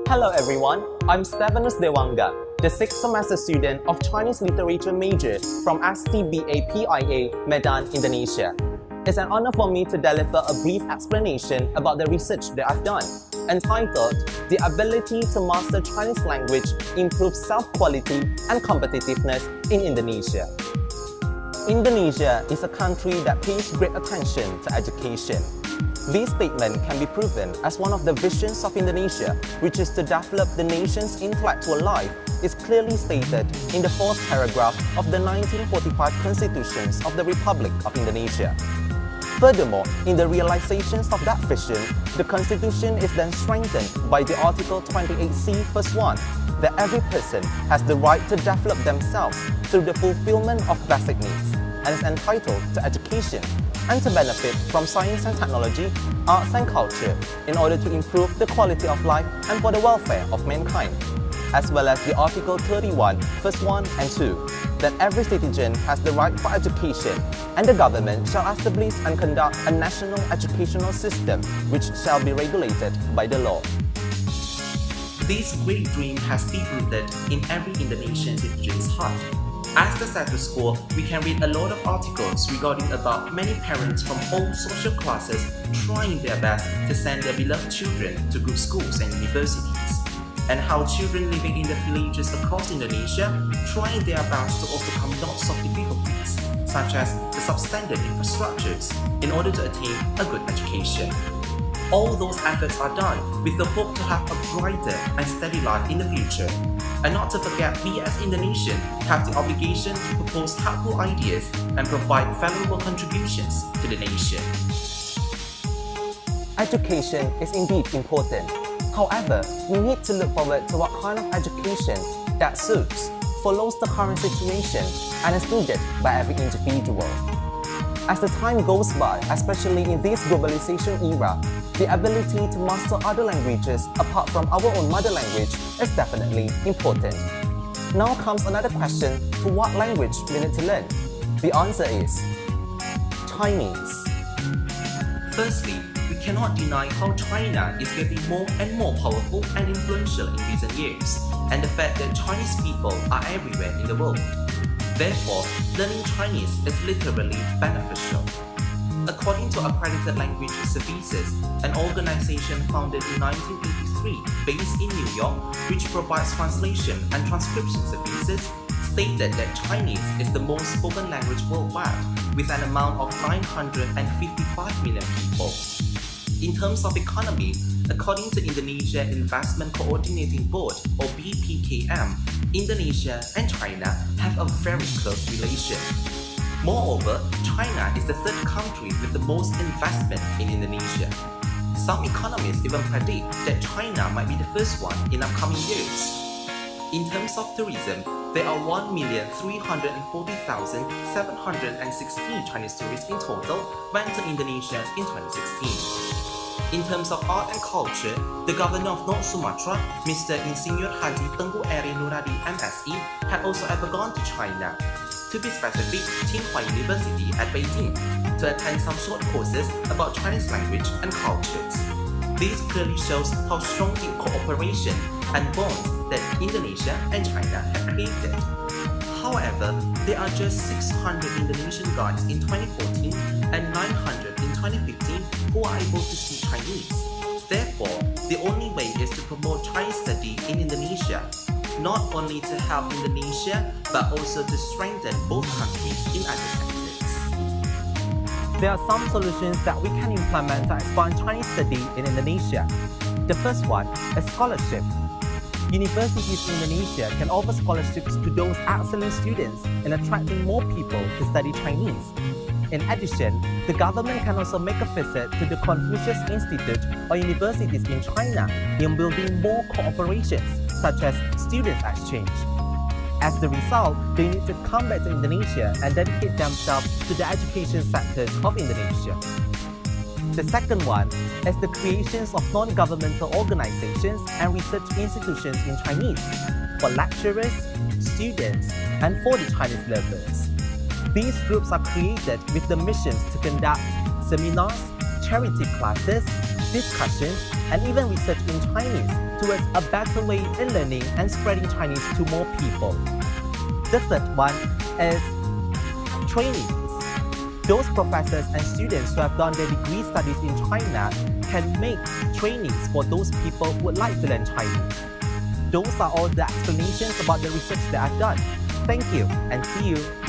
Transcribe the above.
Hello everyone, I'm Stevanus Dewangga, the 6th semester student of Chinese Literature major from STBA-PIA, Medan, Indonesia. It's an honor for me to deliver a brief explanation about the research that I've done, entitled The Ability to Master Chinese Language Improves Self-Quality and Competitiveness in Indonesia. Indonesia is a country that pays great attention to education. This statement can be proven as one of the visions of Indonesia, which is to develop the nation's intellectual life, is clearly stated in the 4th paragraph of the 1945 Constitution of the Republic of Indonesia. Furthermore, in the realizations of that vision, the Constitution is then strengthened by the Article 28C verse 1, that every person has the right to develop themselves through the fulfillment of basic needs, and is entitled to education, and to benefit from science and technology, arts and culture, in order to improve the quality of life and for the welfare of mankind, as well as the Article 31, verse 1 and 2, that every citizen has the right for education, and the government shall establish and conduct a national educational system which shall be regulated by the law. This great dream has deep-rooted in every Indonesian citizen's heart. As the status quo, we can read a lot of articles regarding about many parents from all social classes trying their best to send their beloved children to good schools and universities, and how children living in the villages across Indonesia trying their best to overcome lots of difficulties, such as the substandard infrastructures, in order to attain a good education. All those efforts are done with the hope to have a brighter and steady life in the future. And not to forget, we as Indonesians have the obligation to propose helpful ideas and provide valuable contributions to the nation. Education is indeed important. However, we need to look forward to what kind of education that suits, follows the current situation, and is needed by every individual. As the time goes by, especially in this globalization era, the ability to master other languages apart from our own mother language is definitely important. Now comes another question to what language we need to learn. The answer is Chinese. Firstly, we cannot deny how China is getting more and more powerful and influential in recent years, and the fact that Chinese people are everywhere in the world. Therefore, learning Chinese is literally beneficial. According to Accredited Language Services, an organization founded in 1983 based in New York, which provides translation and transcription services, stated that Chinese is the most spoken language worldwide, with an amount of 955 million people. In terms of economy, according to Indonesia Investment Coordinating Board, or BPKM, Indonesia and China have a very close relation. Moreover, China is the 3rd country with the most investment in Indonesia. Some economists even predict that China might be the first one in upcoming years. In terms of tourism, there are 1,340,716 Chinese tourists in total went to Indonesia in 2016. In terms of art and culture, the governor of North Sumatra, Mr. Insinyur Haji Tien-Kuei Nuradi MSE, had also ever gone to China. To be specific, Tien-Kuei University at Beijing, to attend some short courses about Chinese language and cultures. This clearly shows how strong the cooperation and bonds that Indonesia and China have created. However, there are just 600 Indonesian guides in 2014 and 900 in 2015 who are able to speak Chinese. Therefore, the only way is to promote Chinese study in Indonesia, not only to help Indonesia, but also to strengthen both countries in other sectors. There are some solutions that we can implement to expand Chinese study in Indonesia. The first one is scholarship. Universities in Indonesia can offer scholarships to those excellent students in attracting more people to study Chinese. In addition, the government can also make a visit to the Confucius Institute or universities in China in building more cooperations, such as students' exchange. As the result, they need to come back to Indonesia and dedicate themselves to the education sectors of Indonesia. The second one is the creations of non-governmental organizations and research institutions in Chinese for lecturers, students, and for the Chinese learners. These groups are created with the missions to conduct seminars, charity classes, discussions, and even research in Chinese towards a better way in learning and spreading Chinese to more people. The third one is trainees. Those professors and students who have done their degree studies in China can make trainees for those people who would like to learn Chinese. Those are all the explanations about the research that I've done. Thank you and see you.